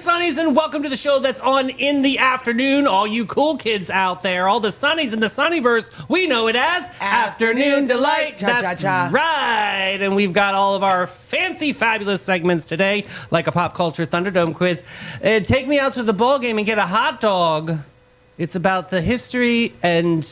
Sonnies, and welcome to the show that's on in the afternoon. All you cool kids out there, all the Sonnies in the Sonnyverse, we know it as Afternoon Delight. That's right. And we've got all of our fancy, fabulous segments today, like a pop culture Thunderdome quiz. Take me out to the ball game and get a hot dog. It's about the history and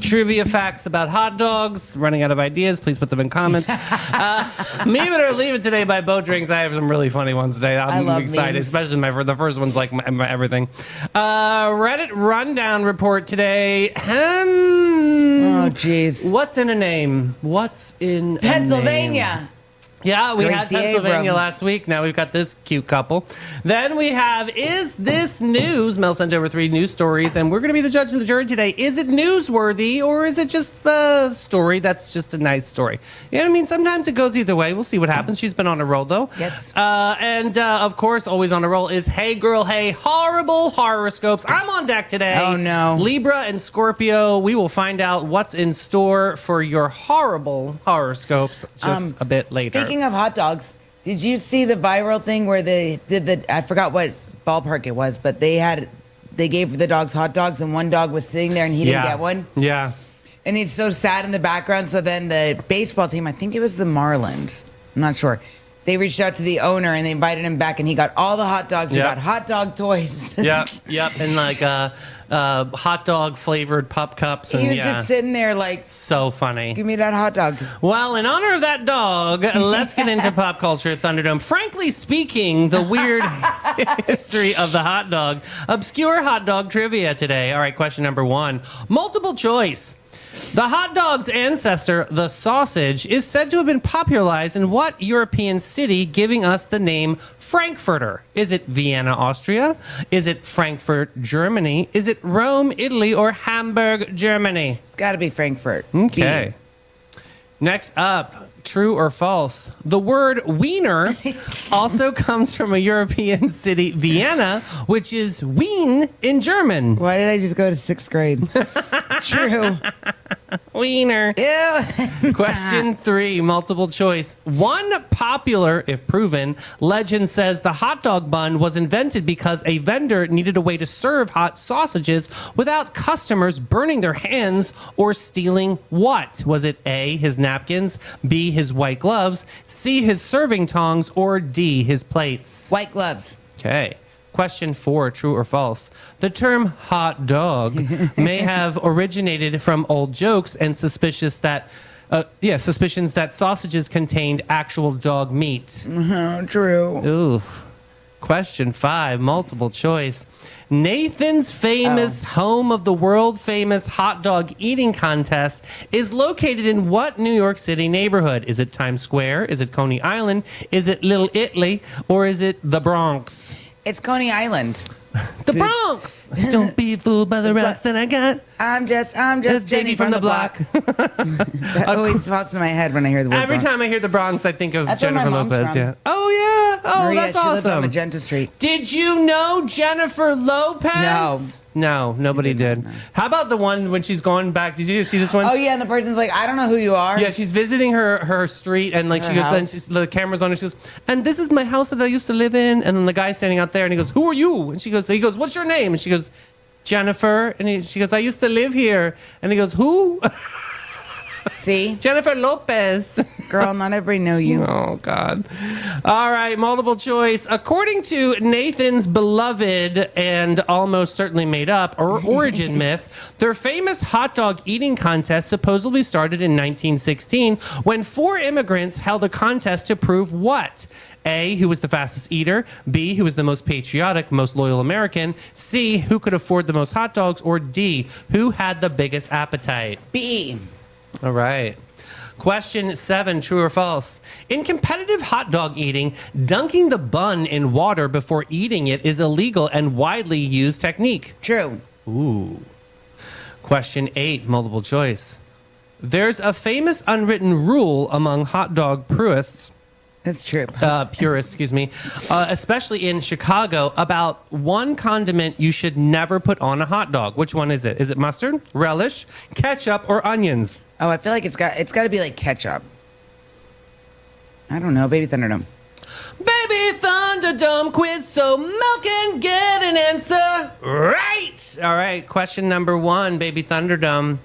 trivia facts about hot dogs. Running out of ideas, please put them in comments. Meme It or Leave It today by Bo Drinks. I have some really funny ones today. I'm excited, memes. Especially the first one's like my everything. Reddit rundown report today. Oh, jeez. What's in a name? What's in Pennsylvania? A name? Yeah, we had Pennsylvania last week. Now we've got this cute couple. Then we have, is this news? Mel sent over 3 news stories, and we're going to be the judge and the jury today. Is it newsworthy, or is it just a story that's just a nice story? You know what I mean? Sometimes it goes either way. We'll see what happens. She's been on a roll, though. Yes. Of course, always on a roll is Hey Girl, Hey, horrible horoscopes. I'm on deck today. Oh, no. Libra and Scorpio, we will find out what's in store for your horrible horoscopes just a bit later. Speaking of hot dogs, did you see the viral thing where they did I forgot what ballpark it was, but they gave the dogs hot dogs and one dog was sitting there and he didn't get one? Yeah. And he's so sad in the background. So then the baseball team, I think it was the Marlins, I'm not sure, they reached out to the owner and they invited him back and he got all the hot dogs. He got hot dog toys. Yep. And like hot dog flavored pup cups. And he was just sitting there like, so funny. Give me that hot dog. Well, in honor of that dog, let's get into pop culture Thunderdome. Frankly speaking, the weird history of the hot dog. Obscure hot dog trivia today. All right, question number 1. Multiple choice. The hot dog's ancestor, the sausage, is said to have been popularized in what European city, giving us the name Frankfurter? Is it Vienna, Austria? Is it Frankfurt, Germany? Is it Rome, Italy, or Hamburg, Germany? It's got to be Frankfurt. Okay. Next up. True or false? The word wiener also comes from a European city, Vienna, which is Wien in German. Why did I just go to 6th grade? True. Wiener. Ew. Question 3, multiple choice. One popular, if proven, legend says the hot dog bun was invented because a vendor needed a way to serve hot sausages without customers burning their hands or stealing what? Was it A, his napkins, B, his white gloves, C, his serving tongs, or D, his plates? White gloves. Okay. Question 4, true or false? The term hot dog may have originated from old jokes and suspicions that sausages contained actual dog meat. True. Ooh. Question 5, multiple choice. Nathan's famous home of the world-famous hot dog eating contest is located in what New York City neighborhood? Is it Times Square? Is it Coney Island? Is it Little Italy? Or is it the Bronx? It's Coney Island. The Bronx. Don't be fooled by the rocks that I got. I'm just Jenny from the block. That always pops in my head when I hear the word Every Bronx. time I hear the Bronx, I think of That's Jennifer where my mom's Lopez. from. Yeah. Oh yeah. Oh, Maria, that's she lives on awesome. Magenta Street. Did you know Jennifer Lopez? No, nobody did. How about the one when she's going back? Did you see this one? Oh yeah, and the person's like, I don't know who you are. Yeah, she's visiting her street, and like Her she goes, then house. the camera's on her. She goes, and this is my house that I used to live in. And then the guy's standing out there, and he goes, who are you? And he goes, what's your name? And she goes, Jennifer. And she goes, I used to live here. And he goes, who? See, Jennifer Lopez. girl, not everybody know you. Oh, God. All right, multiple choice. According to Nathan's beloved and almost certainly made up origin myth, their famous hot dog eating contest supposedly started in 1916 when 4 immigrants held a contest to prove what? A, who was the fastest eater, B, who was the most patriotic, most loyal American, C, who could afford the most hot dogs, or D, who had the biggest appetite. B. All right. Question 7, true or false? In competitive hot dog eating, dunking the bun in water before eating it is illegal and widely used technique. True. Ooh. Question 8, multiple choice. There's a famous unwritten rule among hot dog purists That's true. purists, excuse me, especially in Chicago, about one condiment you should never put on a hot dog. Which one is it? Is it mustard, relish, ketchup, or onions? Oh, I feel like it's got to be like ketchup. I don't know, Baby Thunderdome. Baby Thunderdome. a dumb quiz so Mel can get an answer right. All right, question number 1, Baby Thunderdome.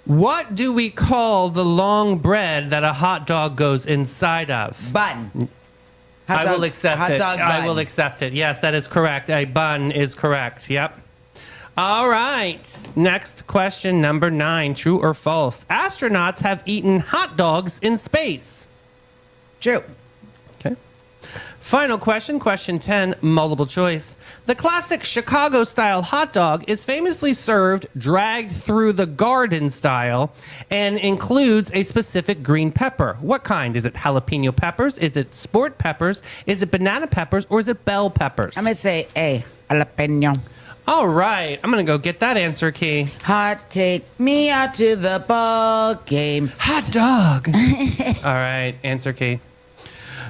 What do we call the long bread that a hot dog goes inside of? Bun. I will accept hot it. dog I bun. will accept it. Yes, that is correct. A bun is correct. Yep. All right. Next question, number 9. True or false? Astronauts have eaten hot dogs in space. True. Okay. Final question, question 10, multiple choice. The classic Chicago-style hot dog is famously served dragged through the garden style and includes a specific green pepper. What kind? Is it jalapeno peppers? Is it sport peppers? Is it banana peppers? Or is it bell peppers? I'm going to say A, jalapeno. All right. I'm going to go get that answer key. Hot, take me out to the ball game. Hot dog. All right. Answer key.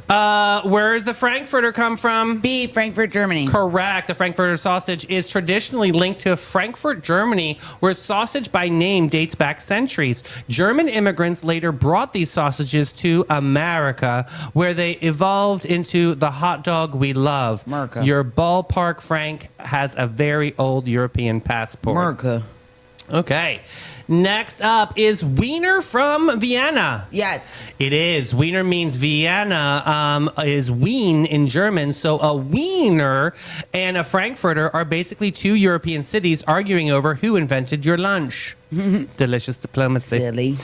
Where does the Frankfurter come from? B, Frankfurt, Germany. Correct. The Frankfurter sausage is traditionally linked to Frankfurt, Germany, where sausage by name dates back centuries. German immigrants later brought these sausages to America, where they evolved into the hot dog we love. America. Your ballpark Frank has a very old European passport. America. Okay. Next up is Wiener from Vienna. Yes. It is. Wiener means Vienna, is Wien in German. So a Wiener and a Frankfurter are basically two European cities arguing over who invented your lunch. Delicious diplomacy. Silly.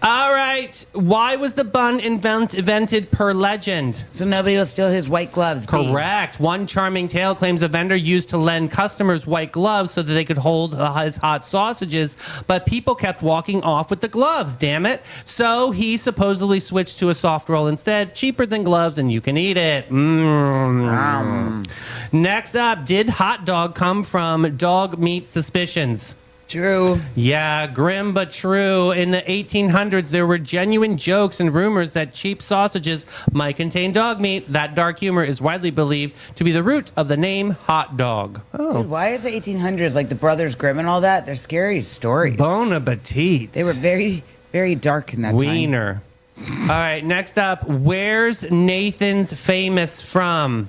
All right. Why was the bun invented per legend? So nobody will steal his white gloves. B. Correct. One charming tale claims a vendor used to lend customers white gloves so that they could hold his hot sausages, but people kept walking off with the gloves, damn it. So he supposedly switched to a soft roll instead, cheaper than gloves, and you can eat it. Next up, did hot dog come from dog meat suspicions? True. Yeah, grim but true. In the 1800s, there were genuine jokes and rumors that cheap sausages might contain dog meat. That dark humor is widely believed to be the root of the name hot dog. Oh. Dude, why is the 1800s like the Brothers Grimm and all that? They're scary stories. Bon appetit. They were very, very dark in that time. Wiener. All right, next up, where's Nathan's famous from?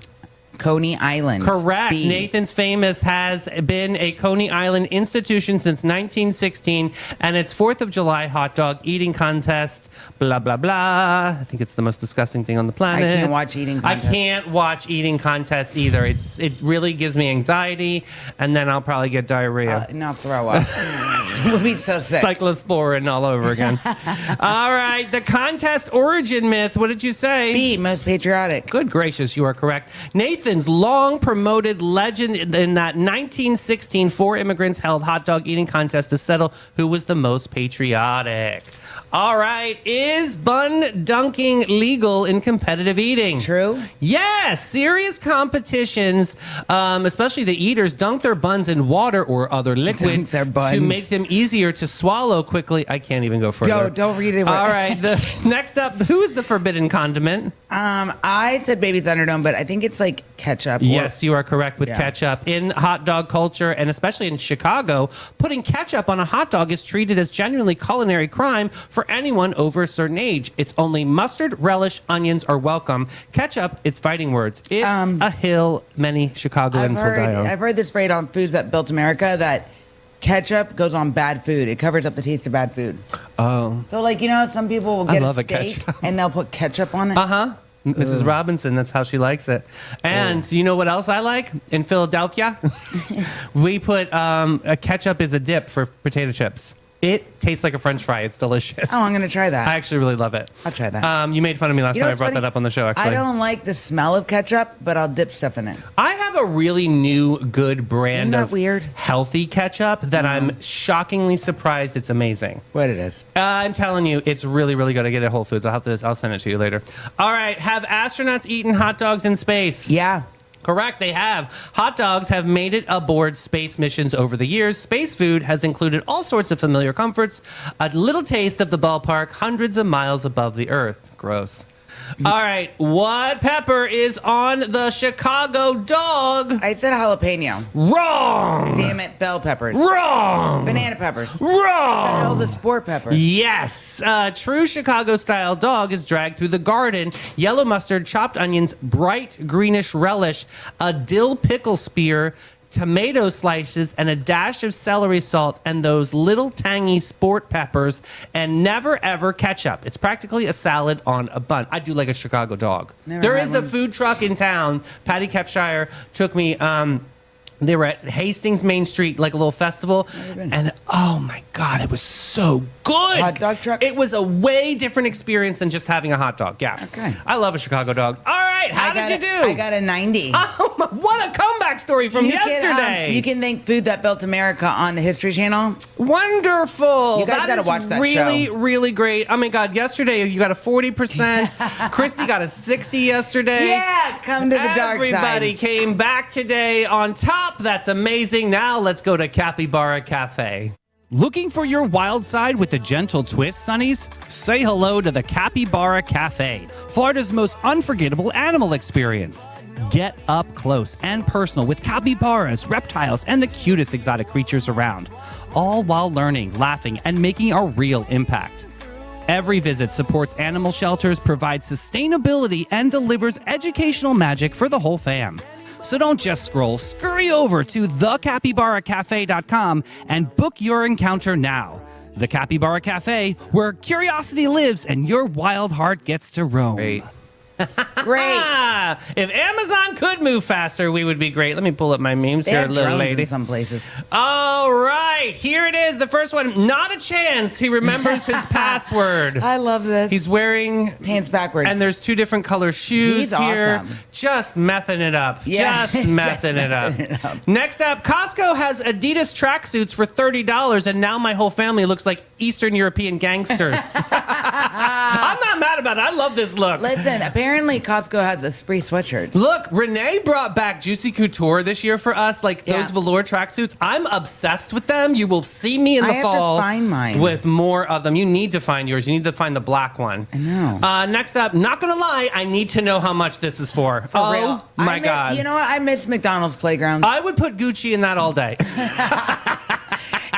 Coney Island. Correct. B. Nathan's Famous has been a Coney Island institution since 1916, and its 4th of July hot dog eating contest, blah, blah, blah. I think it's the most disgusting thing on the planet. I can't watch eating contests. I can't watch eating contests either. It really gives me anxiety, and then I'll probably get diarrhea. No, throw up. We'll be so sick. Cyclosporin all over again. All right. The contest origin myth. What did you say? B, most patriotic. Good gracious, you are correct. Nathan's long promoted legend in that 1916 4 immigrants held hot dog eating contest to settle who was the most patriotic. All right. Is bun dunking legal in competitive eating? True. Yes. Serious competitions, especially the eaters, dunk their buns in water or other liquid Dunk their buns. to make them easier to swallow quickly. I can't even go further. Don't read it. All right. Next up, who is the forbidden condiment? I said Baby Thunderdome, but I think it's like ketchup. Yes, you are correct with Yeah. ketchup. In hot dog culture, and especially in Chicago, putting ketchup on a hot dog is treated as genuinely culinary crime for anyone over a certain age. It's only mustard, relish, onions are welcome. Ketchup, it's fighting words. It's a hill many Chicagoans will die on. I've heard this phrase on Foods That Built America that ketchup goes on bad food. It covers up the taste of bad food. Oh. So, like, you know, some people will I get love a a steak ketchup. and they'll put ketchup on it. Uh-huh. Mrs. Robinson, that's how she likes it. And you know what else I like? In Philadelphia, we put a ketchup as a dip for potato chips. It tastes like a French fry. It's delicious. Oh, I'm going to try that. I actually really love it. I'll try that. You made fun of me last You know time I what's brought funny? that up on the show, actually. I don't like the smell of ketchup, but I'll dip stuff in it. I have a really new good brand Isn't that of weird? healthy ketchup that I'm shockingly surprised it's amazing. What it is. I'm telling you, it's really, really good. I get it at Whole Foods. I'll send it to you later. All right. Have astronauts eaten hot dogs in space? Yeah. Correct, they have. Hot dogs have made it aboard space missions over the years. Space food has included all sorts of familiar comforts, a little taste of the ballpark hundreds of miles above the Earth. Gross. All right, what pepper is on the Chicago dog? I said jalapeno. Wrong. Damn it, bell peppers. Wrong. Banana peppers. Wrong. What the hell's a sport pepper? Yes. True Chicago-style dog is dragged through the garden. Yellow mustard, chopped onions, bright greenish relish, a dill pickle spear, tomato slices, and a dash of celery salt, and those little tangy sport peppers, and never ever ketchup. It's practically a salad on a bun. I do like a Chicago dog. There is a food truck in town. Patty Kepshire took me. They were at Hastings Main Street, like a little festival, and oh my God, it was so good. Hot dog truck? It was a way different experience than just having a hot dog. Yeah. Okay. I love a Chicago dog. All right, how did you do? I got a 90. Oh my, what a comeback story from yesterday. You can thank Food That Built America on the History Channel. Wonderful. You guys got to watch that really, show. really great. Oh my God, yesterday you got a 40%. Christy got a 60 yesterday. Yeah, come to the dark side. Everybody came back today on top. That's amazing. Now let's go to Capybara Cafe. Looking for your wild side with a gentle twist, Sonnies? Say hello to the Capybara Cafe, Florida's most unforgettable animal experience. Get up close and personal with capybaras, reptiles, and the cutest exotic creatures around, all while learning, laughing, and making a real impact. Every visit supports animal shelters, provides sustainability, and delivers educational magic for the whole fam. So don't just scroll, scurry over to thecapybaracafe.com and book your encounter now. The Capybara Cafe, where curiosity lives and your wild heart gets to roam. Great. If Amazon could move faster, we would be great. Let me pull up my memes They here, have little drones lady. in some places. All right, here it is. The first one. Not a chance. He remembers his password. I love this. He's wearing Pants backwards. and there's two different color shoes He's here. awesome. Just messing it up. Yeah. Just messing it up. Next up, Costco has Adidas tracksuits for $30, and now my whole family looks like Eastern European gangsters. I'm not mad about it. I love this look. Listen, apparently Costco has Esprit sweatshirts. Look, Renee brought back Juicy Couture this year for us, like those Yeah. velour tracksuits. I'm obsessed with them. You will see me in the I have to fall find mine. with more of them. You need to find yours. You need to find the black one. I know. Next up, not gonna lie, I need to know how much this is for. For real. My God. You know what? I miss McDonald's playgrounds. I would put Gucci in that all day.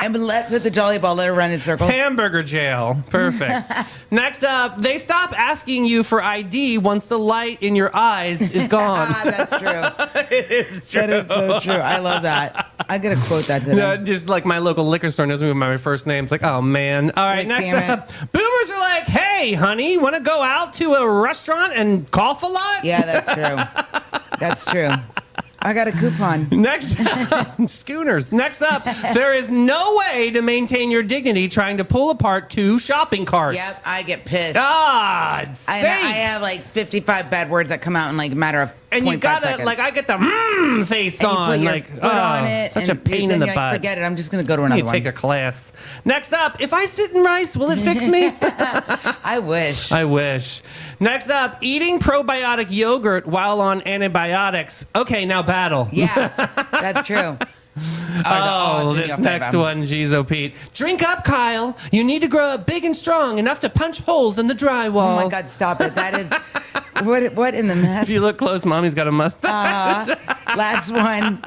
And put the Jolly Ball, let it run in circles. Hamburger jail. Perfect. Next up, they stop asking you for ID once the light in your eyes is gone. That's true. It is true. That is so true. I love that. I'm going to quote that today. No, just like my local liquor store knows me by my first name. It's like, oh man. All right, Like, next damn up. Boomers are like, hey, honey, want to go out to a restaurant and cough a lot? Yeah, that's true. That's true. I got a coupon. Next schooners. Next up, there is no way to maintain your dignity trying to pull apart two shopping carts. Yep, I get pissed. God, I have like 55 bad words that come out in like a matter of and you 0.5 gotta seconds. like I get the face And you on put your like foot on it. such a and pain then in the you're butt. like, forget it. I'm just going to go to another You one. take a class. Next up, if I sit in rice, will it fix me? I wish. I wish. Next up, eating probiotic yogurt while on antibiotics. Okay, now battle. Yeah, that's true. Oh, this next one, Jizo Pete. Drink up, Kyle. You need to grow up big and strong, enough to punch holes in the drywall. Oh my God, stop it. That is, what in the mess? If you look close, Mommy's got a mustache. Last one.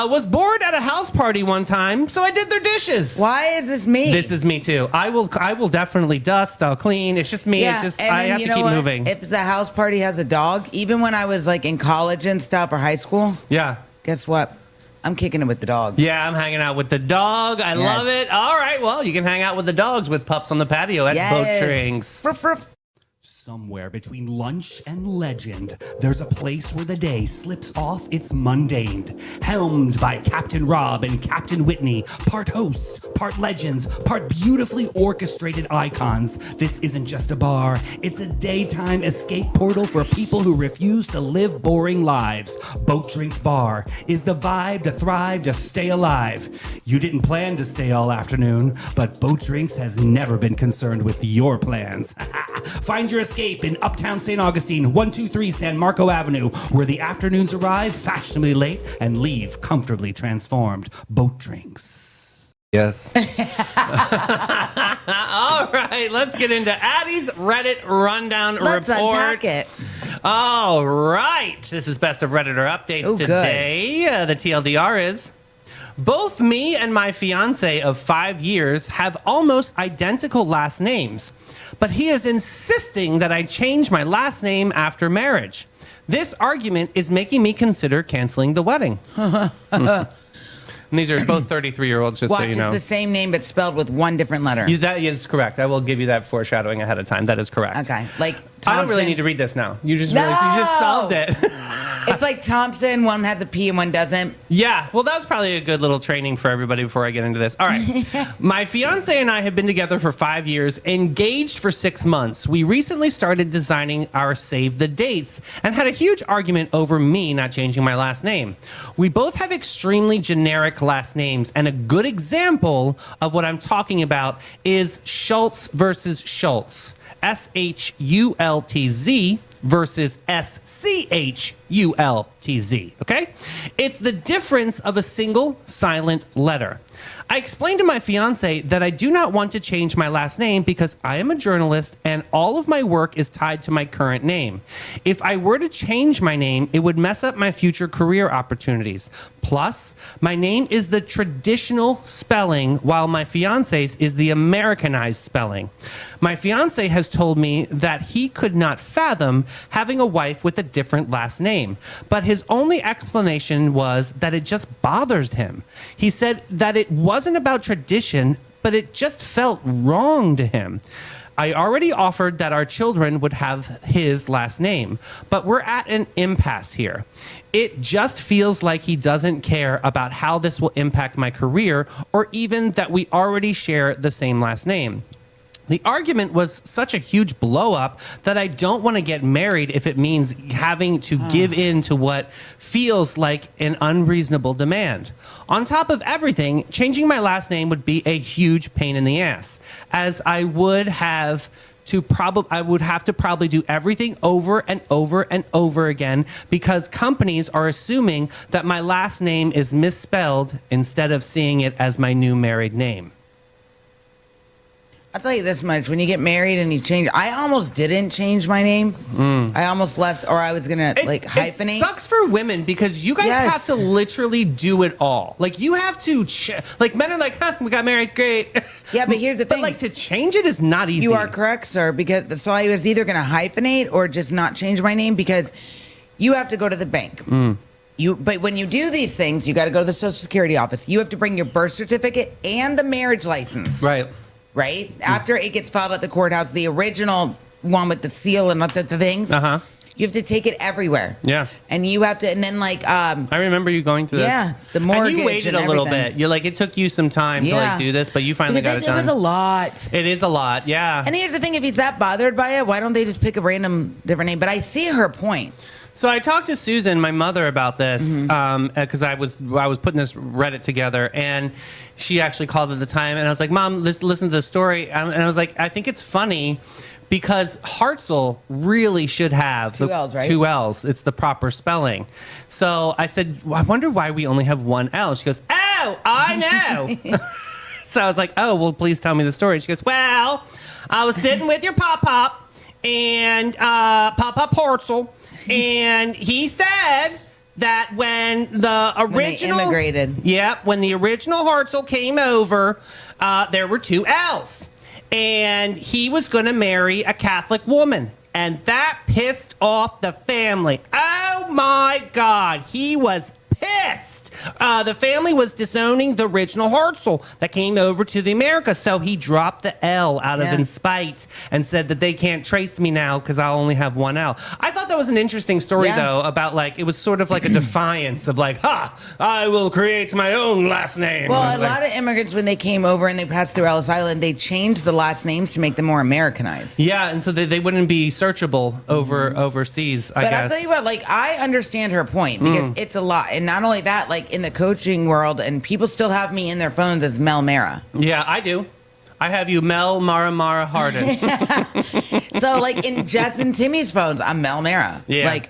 Was bored at a house party one time, so I did their dishes. Why is this me? This is me too. I will definitely dust. I'll clean. It's just me. Yeah, It's just and I then have you to know keep what? moving. If the house party has a dog, even when I was like in college and stuff or high school, Yeah. guess what? I'm kicking it with the dog. Yeah, I'm hanging out with the dog. I Yes. love it. All right, well, you can hang out with the dogs with pups on the patio at Boat Drinks. Ruff, ruff. Somewhere between lunch and legend, there's a place where the day slips off its mundane. Helmed by Captain Rob and Captain Whitney, part hosts, part legends, part beautifully orchestrated icons. This isn't just a bar, it's a daytime escape portal for people who refuse to live boring lives. Boat Drinks Bar is the vibe to thrive, to stay alive. You didn't plan to stay all afternoon, but Boat Drinks has never been concerned with your plans. Find your escape in Uptown St. Augustine, 123 San Marco Avenue, where the afternoons arrive fashionably late and leave comfortably transformed. Boat Drinks. Yes. All right, let's get into Addie's Reddit Rundown Let's Report. unpack it. All right, this is Best of Redditor Updates Oh, good. today. The TLDR is, both me and my fiance of 5 years have almost identical last names, but he is insisting that I change my last name after marriage. This argument is making me consider canceling the wedding. And these are both 33-year-olds, just Watch, so you know. it's the same name but spelled with one different letter. That is correct. I will give you that foreshadowing ahead of time. That is correct. Okay, like I don't really Thompson. need to read this now. You just No! you just solved it. It's like Thompson. One has a P and one doesn't. Yeah, well, that was probably a good little training for everybody before I get into this. All right. My fiance and I have been together for 5 years, engaged for 6 months. We recently started designing our save the dates and had a huge argument over me not changing my last name. We both have extremely generic last names, and a good example of what I'm talking about is Schultz versus Schultz. SHULTZ versus SCHULTZ, okay? It's the difference of a single silent letter. I explained to my fiance that I do not want to change my last name because I am a journalist and all of my work is tied to my current name. If I were to change my name, it would mess up my future career opportunities. Plus, my name is the traditional spelling while my fiance's is the Americanized spelling. My fiance has told me that he could not fathom having a wife with a different last name, but his only explanation was that it just bothers him. He said that it wasn't about tradition, but it just felt wrong to him. I already offered that our children would have his last name, but we're at an impasse here. It just feels like he doesn't care about how this will impact my career or even that we already share the same last name. The argument was such a huge blow up that I don't want to get married if it means having to give in to what feels like an unreasonable demand. On top of everything, changing my last name would be a huge pain in the ass, as I would have to probably do everything over and over and over again because companies are assuming that my last name is misspelled instead of seeing it as my new married name. I'll tell you this much: when you get married and you change, I almost didn't change my name. I almost left, or I was gonna hyphenate. It sucks for women because you guys Yes. have to literally do it all. Like you have to, like men are like, huh, we got married, great. Yeah, but here's the But thing: like to change it is not easy. you are correct, sir. Because so I was either gonna hyphenate or just not change my name because you have to go to the bank. But when you do these things, you got to go to the Social Security office. You have to bring your birth certificate and the marriage license. Right. Right? After it gets filed at the courthouse, the original one with the seal and the things. Uh-huh. You have to take it everywhere. Yeah. And you have to, and then I remember you going through this. Yeah, the mortgage and you waited and a little everything. bit. You're like, it took you some time to like do this, but you finally Because got it done. It was a lot. It is a lot, yeah. And here's the thing: if he's that bothered by it, why don't they just pick a random different name? But I see her point. So I talked to Susan, my mother, about this because I was putting this Reddit together, and she actually called at the time, and I was like, "Mom, listen to the story," and I was like, "I think it's funny because Hartzell really should have Two L's, right? 2 L's. It's the proper spelling." So I said, well, "I wonder why we only have 1 L." She goes, "Oh, I know." So I was like, "Oh, well, please tell me the story." She goes, "Well, I was sitting with your pop and Pop Hartzell." And he said that when the original immigrated. Yep, when the original Hartzell came over, there were 2 L's. And he was going to marry a Catholic woman. And that pissed off the family. Oh my God, he was pissed. The family was disowning the original Hartzell that came over to the America. So he dropped the L out of in spite and said that they can't trace me now because I'll only have 1 L. I thought that was an interesting story, though, about like, it was sort of like a defiance of like, I will create my own last name. Well, a lot of immigrants, when they came over and they passed through Ellis Island, they changed the last names to make them more Americanized. Yeah, and so they wouldn't be searchable overseas, I guess. But I'll tell you what, like, I understand her point because it's a lot. And not only that, like, in the coaching world, and people still have me in their phones as Mel Mara. Yeah, I do. I have you Mel Mara Harden. So, like, in Jess and Timmy's phones, I'm Mel Mara. Yeah. Like,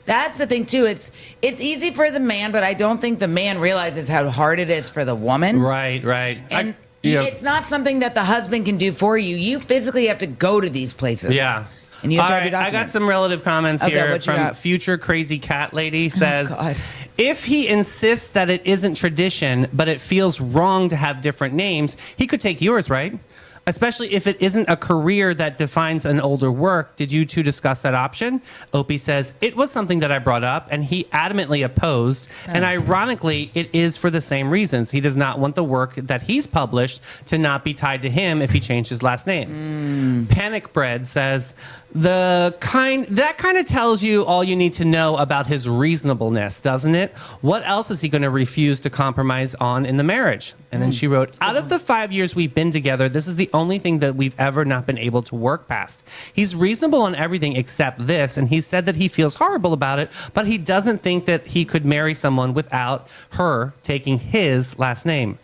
that's the thing, too. It's easy for the man, but I don't think the man realizes how hard it is for the woman. Right. And Yeah. It's not something that the husband can do for you. You physically have to go to these places. Yeah. And you have to All have your right, I got documents. some relative comments Okay, here what you from got? Future Crazy Cat Lady says, God. if he insists that it isn't tradition, but it feels wrong to have different names, he could take yours, right? Especially if it isn't a career that defines an older work. Did you two discuss that option? Opie says, it was something that I brought up, and he adamantly opposed. And ironically, it is for the same reasons. He does not want the work that he's published to not be tied to him if he changed his last name. Panic Bread says, that kind of tells you all you need to know about his reasonableness, doesn't it? What else is he going to refuse to compromise on in the marriage? And then she wrote, out of the 5 years we've been together, this is the only thing that we've ever not been able to work past. He's reasonable on everything except this, and he said that he feels horrible about it, but he doesn't think that he could marry someone without her taking his last name.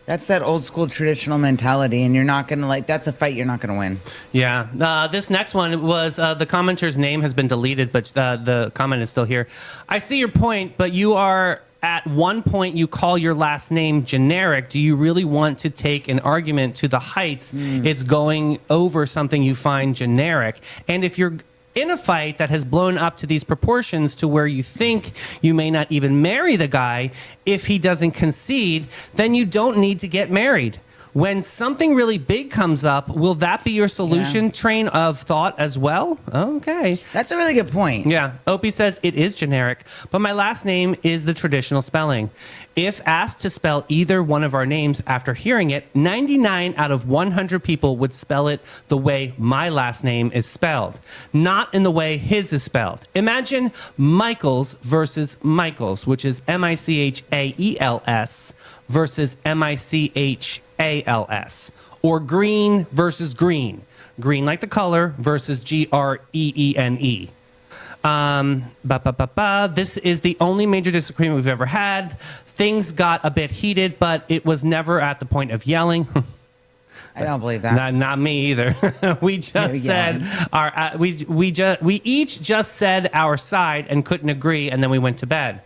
That's that old school traditional mentality, and you're not going to that's a fight you're not going to win. Yeah. This next one was the commenter's name has been deleted, but the comment is still here. I see your point, but you are at one point you call your last name generic. Do you really want to take an argument to the heights? It's going over something you find generic. And if you're in a fight that has blown up to these proportions to where you think you may not even marry the guy, if he doesn't concede, then you don't need to get married. When something really big comes up, will that be your solution train of thought as well? Okay. That's a really good point. Yeah. Opie says it is generic, but my last name is the traditional spelling. If asked to spell either one of our names after hearing it, 99 out of 100 people would spell it the way my last name is spelled, not in the way his is spelled. Imagine Michaels versus Michaels, which is Michaels versus Michals, or green versus green. Green like the color versus Greene. This is the only major disagreement we've ever had. Things got a bit heated, but it was never at the point of yelling. I don't believe that. Not me either. We just said our we each just said our side and couldn't agree, and then we went to bed.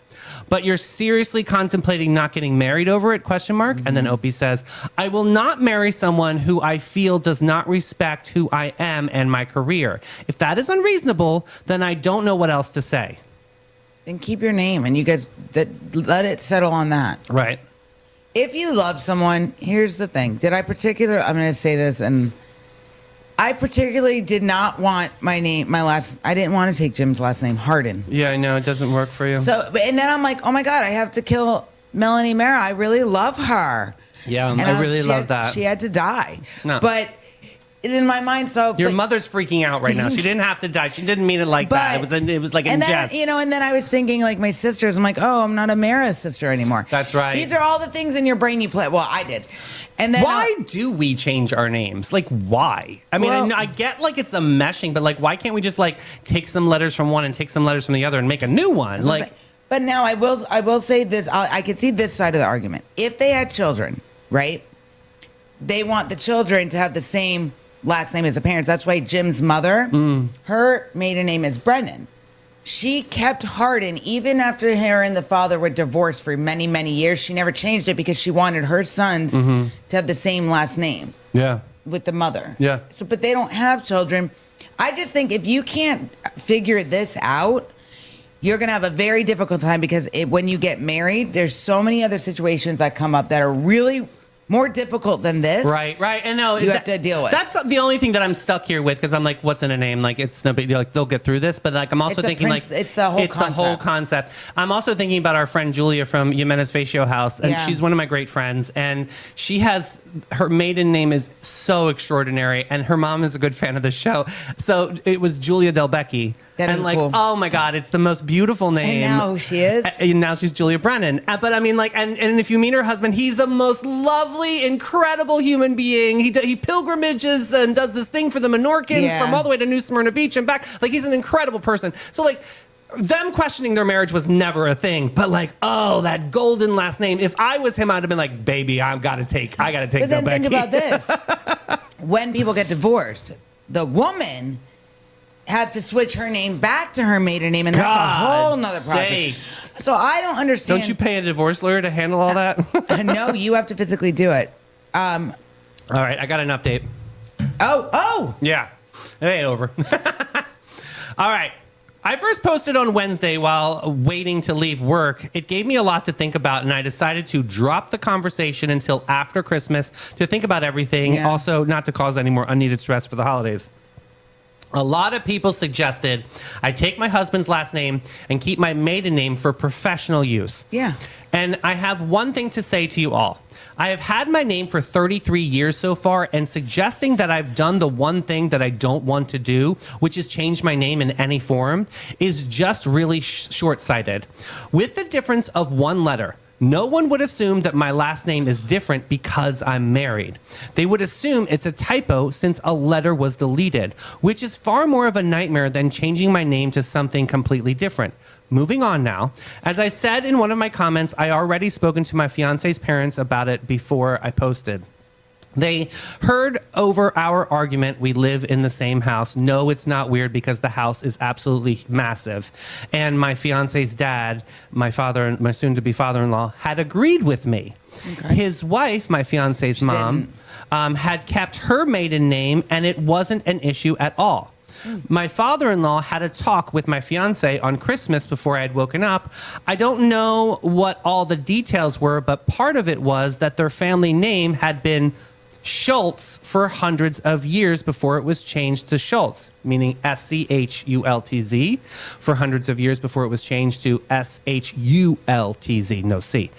But you're seriously contemplating not getting married over it? ? And then Opie says, I will not marry someone who I feel does not respect who I am and my career. If that is unreasonable, then I don't know what else to say. Then keep your name, and you guys let it settle on that. Right. If you love someone, here's the thing. I'm going to say this, and I particularly did not want I didn't want to take Jim's last name, Harden. Yeah, I know. It doesn't work for you. So, and then I'm like, oh my God, I have to kill Melanie Mara. I really love her. Yeah, And I really she love had- that. She had to die. No. But in my mind, Your mother's freaking out right now. She didn't have to die. She didn't mean it like that. It was like in and then, jest. and then I was thinking like my sisters. I'm like, oh, I'm not a Mara sister anymore. That's right. These are all the things in your brain you play. Well, I did. And then Why do we change our names? Like, why? I mean, Well- I get like it's the meshing, but like, why can't we just like take some letters from one and take some letters from the other and make a new one? Like, but now I will say this. I can see this side of the argument. If they had children, right? They want the children to have the same last name as the parents. That's why Jim's mother, her maiden name is Brennan. She kept Harden even after her and the father were divorced for many, many years. She never changed it because she wanted her sons to have the same last name yeah. with the mother. Yeah. So, but they don't have children. I just think if you can't figure this out, you're going to have a very difficult time because when you get married, there's so many other situations that come up that are really more difficult than this. Right. And no, You have to deal with. That's the only thing that I'm stuck here with because I'm like, what's in a name? Like, it's no big deal. Like, they'll get through this. But like, I'm also It's the thinking like, it's the whole concept. I'm also thinking about our friend Julia from Jimenez Facio House, and Yeah. she's one of my great friends. And she has her maiden name is so extraordinary, and her mom is a good fan of the show. So it was Julia Del Becchi. That and is like, cool. oh my God, it's the most beautiful name. And now who she is? And now she's Julia Brennan. But I mean, like, and if you meet her husband, he's the most lovely, incredible human being. He pilgrimages and does this thing for the Menorcans Yeah. from all the way to New Smyrna Beach and back. Like, he's an incredible person. So, like, them questioning their marriage was never a thing. But like, oh, that golden last name. If I was him, I'd have been like, baby, I gotta take But Del then think Becchi. about this. When people get divorced, the woman has to switch her name back to her maiden name, and that's a whole nother process. Sakes. So I don't understand. Don't you pay a divorce lawyer to handle all that? No, you have to physically do it. All right, I got an update. Oh! Yeah, it ain't over. All right. I first posted on Wednesday while waiting to leave work. It gave me a lot to think about, and I decided to drop the conversation until after Christmas to think about everything, also not to cause any more unneeded stress for the holidays. A lot of people suggested I take my husband's last name and keep my maiden name for professional use. Yeah. And I have one thing to say to you all. I have had my name for 33 years so far, and suggesting that I've done the one thing that I don't want to do, which is change my name in any form, is just really short-sighted. With the difference of one letter, no one would assume that my last name is different because I'm married. They would assume it's a typo since a letter was deleted, which is far more of a nightmare than changing my name to something completely different. Moving on now. As I said in one of my comments, I already spoken to my fiance's parents about it before I posted. They heard over our argument. We live in the same house. No, it's not weird because the house is absolutely massive. And my fiance's dad, my soon-to-be father-in-law, had agreed with me. Okay. His wife, my fiance's mom, had kept her maiden name, and it wasn't an issue at all. My father-in-law had a talk with my fiance on Christmas before I had woken up. I don't know what all the details were, but part of it was that their family name had been Schultz for hundreds of years before it was changed to Schultz, meaning S-C-H-U-L-T-Z, for hundreds of years before it was changed to S-H-U-L-T-Z, no C.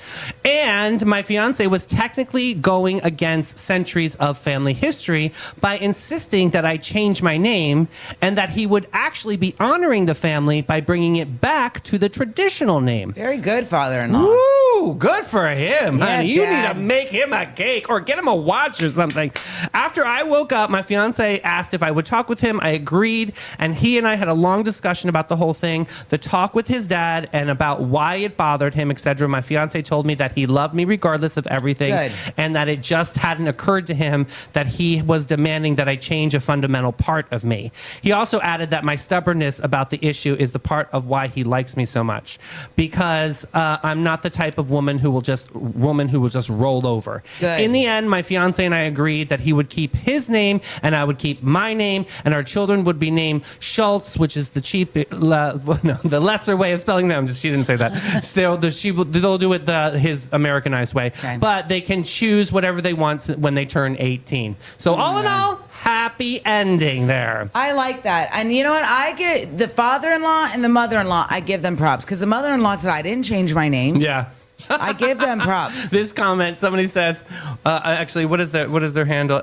And my fiance was technically going against centuries of family history by insisting that I change my name and that he would actually be honoring the family by bringing it back to the traditional name. Very good, father-in-law. Woo! Good for him, Yeah, honey. You Dad. need to make him a cake or get him a watch or something. After I woke up, my fiance asked if I would talk with him. I agreed, and he and I had a long discussion about the whole thing, the talk with his dad, and about why it bothered him, etc. My fiance told me that he loved me regardless of everything, Good. and that it just hadn't occurred to him that he was demanding that I change a fundamental part of me. He also added that my stubbornness about the issue is the part of why he likes me so much, because I'm not the type of woman who will just roll over. Good. In the end, my fiance and I agreed that he would keep his name and I would keep my name, and our children would be named Schultz, which is the the lesser way of spelling them. She didn't say that. They'll do it his Americanized way, Okay. but they can choose whatever they want when they turn 18. So all in all, happy ending there. I like that. And you know what? I get the father-in-law and the mother-in-law, I give them props. Because the mother-in-law said, I didn't change my name. Yeah. I give them props. This comment, somebody says, actually, what is their handle?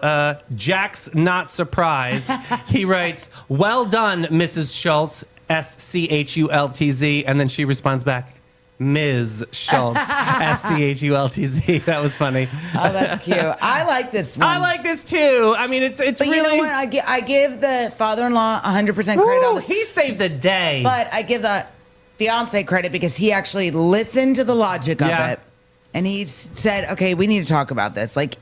Jack's not surprised. He writes, "Well done, Mrs. Schultz, S-C-H-U-L-T-Z," and then she responds back, Ms. Schultz, S-C-H-U-L-T-Z. That was funny. Oh, that's cute. I like this one. I like this too. I mean, it's But really. you know what? I give the father-in-law 100% credit. Woo, on this. he saved the day. But I give the fiance credit because he actually listened to the logic of Yeah. it. And he said, okay, we need to talk about this. Like,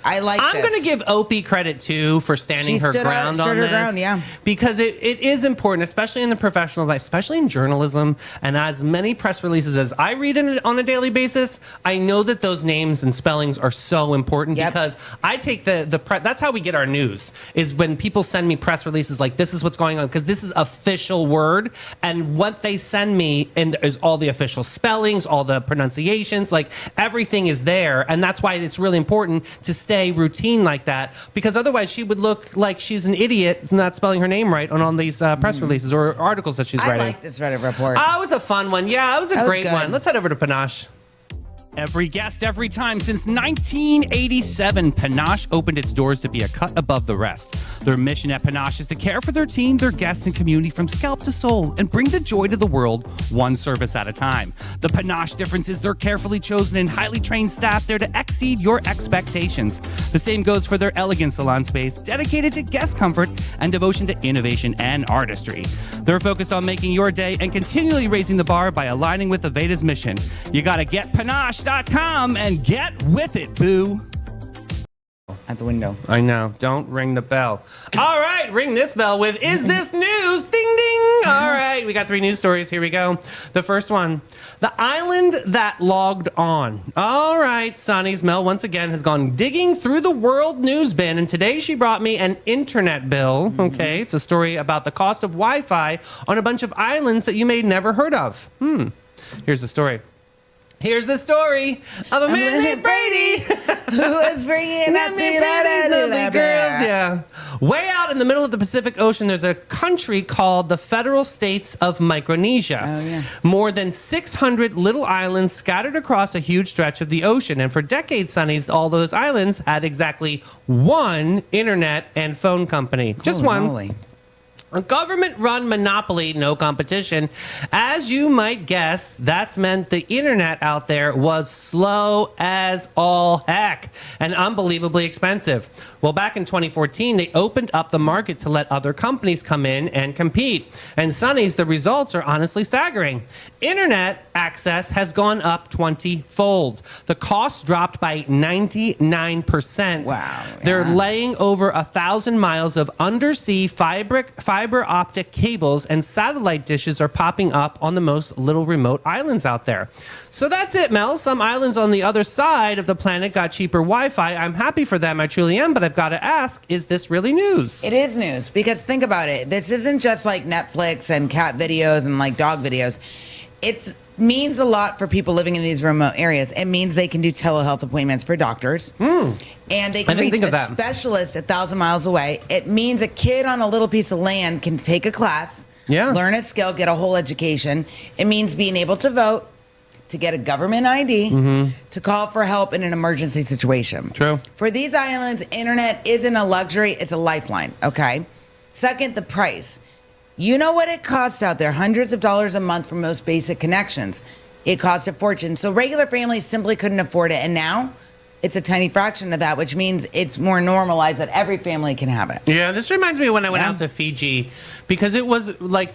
I like I'm this. going to give Opie credit too for standing She her stood ground her on this. ground, yeah. Because it is important, especially in the professional life, especially in journalism, and as many press releases as I read on a daily basis, I know that those names and spellings are so important. Yep. Because I take that's how we get our news, is when people send me press releases like, this is what's going on, because this is official word, and what they send me is all the official spellings, all the pronunciations, like everything is there, and that's why it's really important to stay routine like that, because otherwise she would look like she's an idiot not spelling her name right on all these press releases or articles that she's I writing. like this Reddit report. It was a fun one. Yeah, it was a That was great good. one. Let's head over to Panache. Every guest, every time. Since 1987, Panache opened its doors to be a cut above the rest. Their mission at Panache is to care for their team, their guests, and community from scalp to soul and bring the joy to the world one service at a time. The Panache difference is their carefully chosen and highly trained staff there to exceed your expectations. The same goes for their elegant salon space, dedicated to guest comfort and devotion to innovation and artistry. They're focused on making your day and continually raising the bar by aligning with Aveda's mission. You gotta get Panache.com and get with it, boo. at the window. I know. Don't ring the bell. All right, ring this bell with Is This News? Ding, ding. All right, we got 3 news stories. Here we go. The first one, the island that logged on. All right, Sonny's Mel once again has gone digging through the world news bin, and today she brought me an internet bill. Okay, it's a story about the cost of Wi-Fi on a bunch of islands that you may never heard of. Here's the story. Here's the story of a man named Brady. Who was bringing up the lovely girls. Yeah. Way out in the middle of the Pacific Ocean, there's a country called the Federal States of Micronesia. Oh, yeah. More than 600 little islands scattered across a huge stretch of the ocean. And for decades, Sonny's, all those islands had exactly one internet and phone company. Just Holy one. moly. A government-run monopoly, no competition. As you might guess, that's meant the internet out there was slow as all heck and unbelievably expensive. Well, back in 2014, they opened up the market to let other companies come in and compete. And Sonny's, the results are honestly staggering. Internet access has gone up 20-fold. The cost dropped by 99%. Wow. They're Yeah. laying over 1,000 miles of undersea fiber optic cables, and satellite dishes are popping up on the most little remote islands out there. So that's it, Mel. Some islands on the other side of the planet got cheaper Wi-Fi. I'm happy for them. I truly am, but I've got to ask, is this really news? It is news because think about it. This isn't just like Netflix and cat videos and like dog videos. It means a lot for people living in these remote areas. It means they can do telehealth appointments for doctors. And they can reach think of a that. specialist 1,000 miles away. It means a kid on a little piece of land can take a class, learn a skill, get a whole education. It means being able to vote, to get a government ID, to call for help in an emergency situation. True. For these islands, internet isn't a luxury, it's a lifeline, okay? Second, the price. You know what it costs out there, hundreds of dollars a month for most basic connections. It cost a fortune. So regular families simply couldn't afford it. And now it's a tiny fraction of that, which means it's more normalized that every family can have it. Yeah, this reminds me of when I went Yeah. out to Fiji, because it was like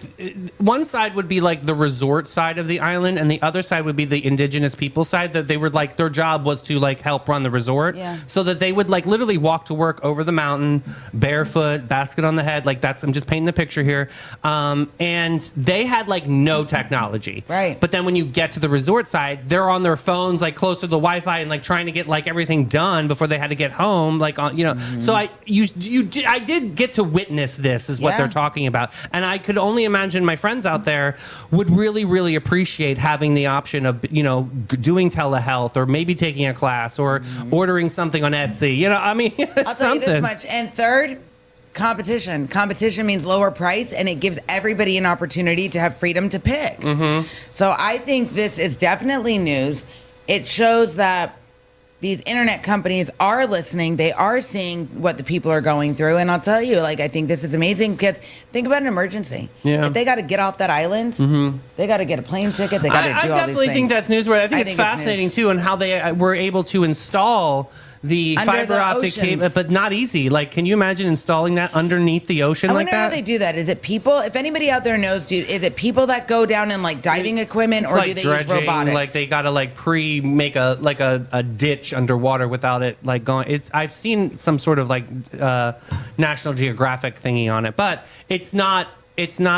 one side would be like the resort side of the island, and the other side would be the indigenous people side. That they were like their job was to like help run the resort, so that they would like literally walk to work over the mountain barefoot, basket on the head. Like that's, I'm just painting the picture here. And they had like no technology, right? But then when you get to the resort side, they're on their phones like closer to the Wi-Fi and like trying to get like everything done before they had to get home, like on, you know. So I did get to witness this, is what they're talking about, and I could only imagine my friends out there would really, really appreciate having the option of, you know, doing telehealth or maybe taking a class or ordering something on Etsy. You know, I mean, I'll tell you this much. And third, competition. Competition means lower price, and it gives everybody an opportunity to have freedom to pick. So I think this is definitely news. It shows that these internet companies are listening. They are seeing what the people are going through. And I'll tell you, like, I think this is amazing because think about an emergency. Yeah. If they got to get off that island, they got to get a plane ticket. They got to do all these things. I definitely think that's newsworthy. I think it's it's fascinating, news. too, and how they were able to install the Under fiber the optic cable, oceans. but not easy. Like, can you imagine installing that underneath the ocean I like wonder how that? they do that. Is it people? If anybody out there knows, is it people that go down in like diving equipment, It's or like do they dredging, use robotics? like they gotta like make a ditch underwater without it like going. I've seen some sort of like National Geographic thingy on it, but it's not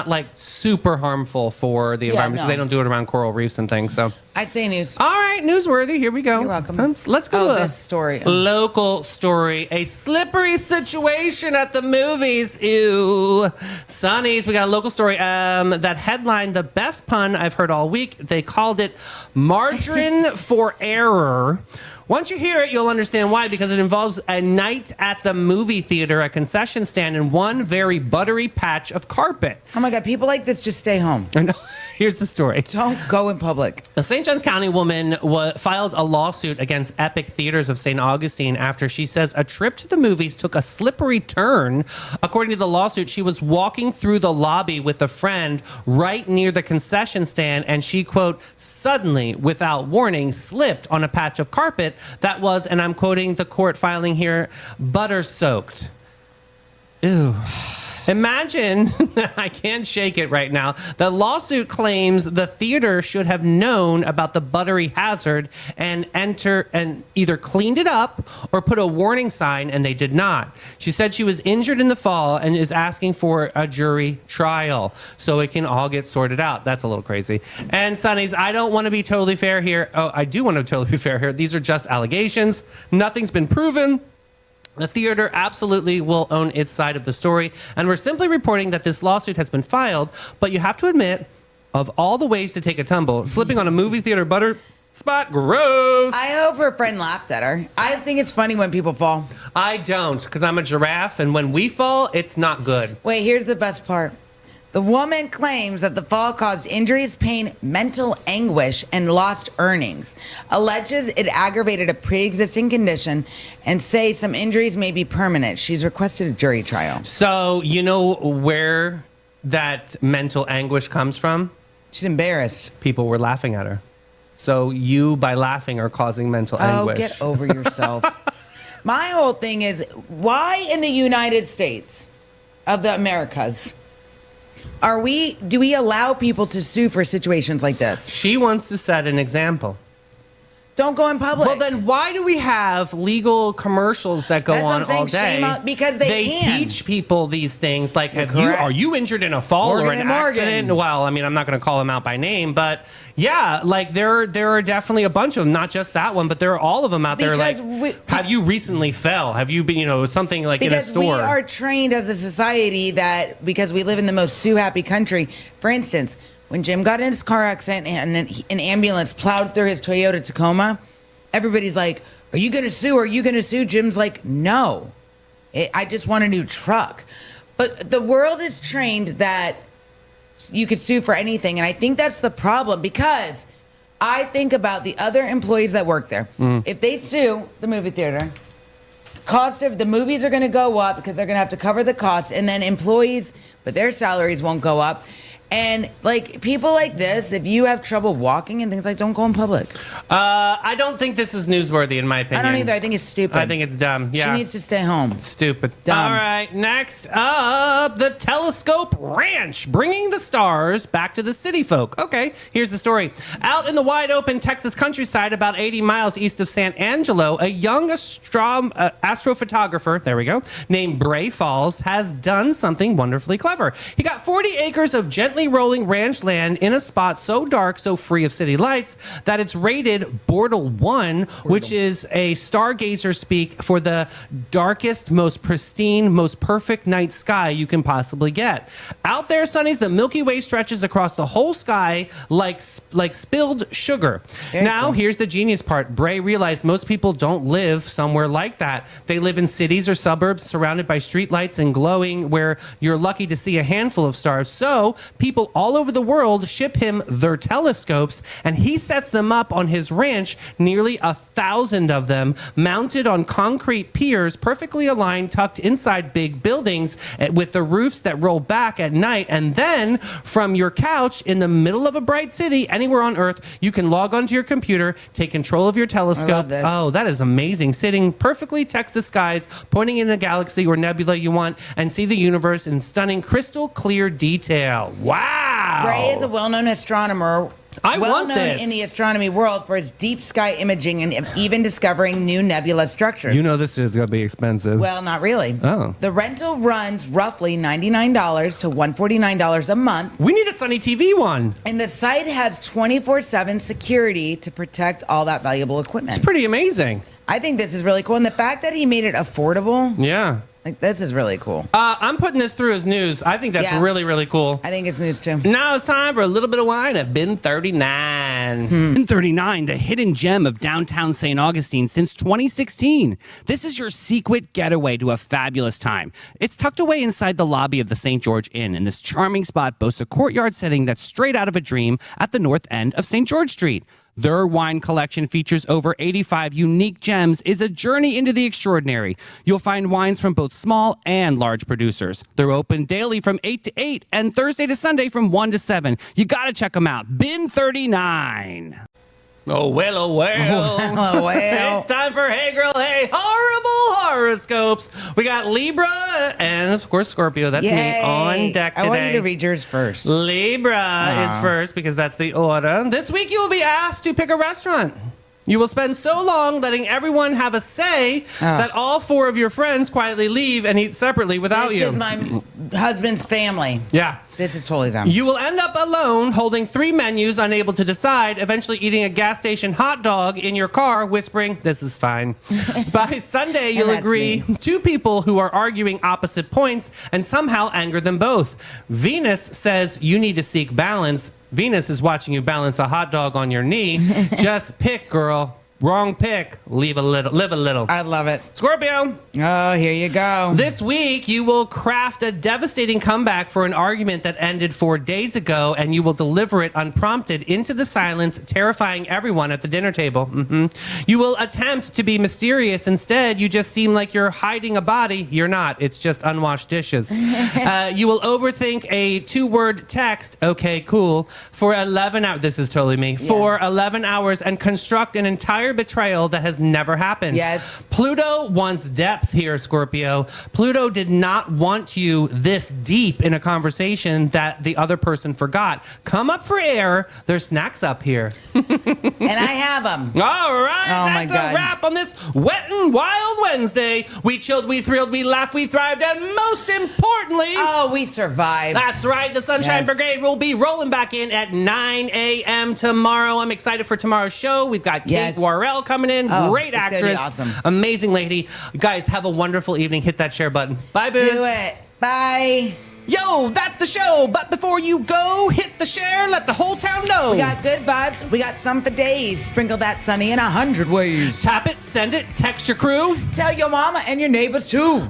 like super harmful for the environment because no. they don't do it around coral reefs and things. So I'd say news. all right, newsworthy. Here we go. You're welcome. Let's go. Oh, to this story. Local story. A slippery situation at the movies. Ew. Sonny's, we got a local story that headlined the best pun I've heard all week. They called it Margarine for Error. Once you hear it, you'll understand why, because it involves a night at the movie theater, a concession stand, and one very buttery patch of carpet. Oh my God, people like this just stay home. I know. Here's the story. Don't go in public. A St. Johns County woman filed a lawsuit against Epic Theaters of St. Augustine after she says a trip to the movies took a slippery turn. According to the lawsuit, she was walking through the lobby with a friend right near the concession stand, and she, quote, suddenly, without warning, slipped on a patch of carpet that was, and I'm quoting the court filing here, butter soaked. Ew. Imagine, I can't shake it right now. The lawsuit claims the theater should have known about the buttery hazard and either cleaned it up or put a warning sign, and they did not. She said she was injured in the fall and is asking for a jury trial so it can all get sorted out. That's a little crazy. And Sonnies, I don't want to be totally fair here. Oh, I do want to totally be fair here. These are just allegations. Nothing's been proven. The theater absolutely will own its side of the story, and we're simply reporting that this lawsuit has been filed, but you have to admit, of all the ways to take a tumble, slipping on a movie theater butter spot, gross. I hope her friend laughed at her. I think it's funny when people fall. I don't, because I'm a giraffe, and when we fall, it's not good. Wait, here's the best part. The woman claims that the fall caused injuries, pain, mental anguish, and lost earnings. Alleges it aggravated a pre-existing condition and say some injuries may be permanent. She's requested a jury trial. So, you know where that mental anguish comes from? She's embarrassed. People were laughing at her. So you, by laughing, are causing mental anguish. Oh, get over yourself. My whole thing is, why in the United States of the Americas do we allow people to sue for situations like this? She wants to set an example. Don't go in public. Well, then why do we have legal commercials that go That's what on I'm saying. all day? Shame because they can. Teach people these things. Like, Correct. are you injured in a fall Morgan or an and Morgan. accident? Well, I mean, I'm not going to call them out by name, but yeah, like there are definitely a bunch of them. Not just that one, but there are all of them out there. Because Like, have you recently fell? Have you been, something like in a store? Because we are trained as a society that because we live in the most sue-happy country. For instance, when Jim got in his car accident and an ambulance plowed through his Toyota Tacoma, everybody's like, are you going to sue? Are you going to sue? Jim's like, no. I just want a new truck. But the world is trained that you could sue for anything. And I think that's the problem because I think about the other employees that work there. If they sue the movie theater, cost of the movies are going to go up because they're going to have to cover the cost. And then employees, but their salaries won't go up. And like people like this, if you have trouble walking and things like, don't go in public. I don't think this is newsworthy, in my opinion. I don't either. I think it's stupid. I think it's dumb. Yeah, She needs to stay home. stupid. Dumb. All right, next up, the Telescope Ranch, bringing the stars back to the city folk. Okay, here's the story. Out in the wide open Texas countryside, about 80 miles east of San Angelo, a young astrophotographer, there we go, named Bray Falls, has done something wonderfully clever. He got 40 acres of gently rolling ranch land in a spot so dark, so free of city lights, that it's rated Bortle 1, which is a stargazer speak for the darkest, most pristine, most perfect night sky you can possibly get. Out there, Sonnies, the Milky Way stretches across the whole sky like spilled sugar. Now, here's the genius part. Bray realized most people don't live somewhere like that. They live in cities or suburbs surrounded by streetlights and glowing where you're lucky to see a handful of stars. So people all over the world ship him their telescopes, and he sets them up on his ranch, nearly 1,000 of them, mounted on concrete piers, perfectly aligned, tucked inside big buildings with the roofs that roll back at night. And then from your couch in the middle of a bright city, anywhere on Earth, you can log onto your computer, take control of your telescope. I love this. Oh, that is amazing. Sitting perfectly Texas skies, pointing in a galaxy or nebula you want, and see the universe in stunning crystal clear detail. Wow. Bray is a well-known astronomer. I want well-known this. in the astronomy world for his deep sky imaging and even discovering new nebula structures. You know this is going to be expensive. Well, not really. Oh. The rental runs roughly $99 to $149 a month. We need a Sunny TV one. And the site has 24/7 security to protect all that valuable equipment. It's pretty amazing. I think this is really cool. And the fact that he made it affordable, Yeah. like this is really cool. I'm putting this through as news. I think that's Yeah. really, really cool. I think it's news too. Now it's time for a little bit of wine at Bin 39. In 39, the hidden gem of downtown St. Augustine since 2016. This is your secret getaway to a fabulous time. It's tucked away inside the lobby of the St. George Inn, and this charming spot boasts a courtyard setting that's straight out of a dream at the north end of St. George Street. Their wine collection features over 85 unique gems, is a journey into the extraordinary. You'll find wines from both small and large producers. They're open daily from 8 to 8 and Thursday to Sunday from 1 to 7. You got to check them out. Bin 39. Oh, well, oh, well. Oh, well. It's time for Hey Girl, Hey Horrible horoscopes. We got Libra and, of course, Scorpio. That's me Yay. on deck today. I want you to read yours first. Libra is first because that's the order. This week you will be asked to pick a restaurant. You will spend so long letting everyone have a say that all 4 of your friends quietly leave and eat separately without you. This is my husband's family. Yeah. This is totally them. You will end up alone, holding 3 menus, unable to decide, eventually eating a gas station hot dog in your car, whispering, "This is fine." By Sunday, you'll that's agree me. 2 people who are arguing opposite points and somehow anger them both. Venus says you need to seek balance. Venus is watching you balance a hot dog on your knee. Just pick, girl. Wrong pick. Live a little. I love it. Scorpio. Oh, here you go. This week, you will craft a devastating comeback for an argument that ended 4 days ago, and you will deliver it unprompted into the silence, terrifying everyone at the dinner table. You will attempt to be mysterious. Instead, you just seem like you're hiding a body. You're not. It's just unwashed dishes. You will overthink a 2-word text, "Okay, cool," for 11 hours. This is totally me. For 11 hours and construct an entire betrayal that has never happened. Yes. Pluto wants depth here, Scorpio. Pluto did not want you this deep in a conversation that the other person forgot. Come up for air. There's snacks up here. And I have them. All right. Oh, my That's God. a wrap on this wet and wild Wednesday. We chilled, we thrilled, we laughed, we thrived, and most importantly... Oh, we survived. That's right. The Sunshine Yes. Brigade will be rolling back in at 9 a.m. tomorrow. I'm excited for tomorrow's show. We've got Kate Yes. Warrell coming in. Oh, Great it's gonna be actress. awesome. Amazing lady. Guys, have a wonderful evening. Hit that share button. Bye, Booze. Do it. Bye. Yo, that's the show. But before you go, hit the share. Let the whole town know. We got good vibes. We got some for days. Sprinkle that sunny in 100 ways. Tap it, send it, text your crew. Tell your mama and your neighbors too.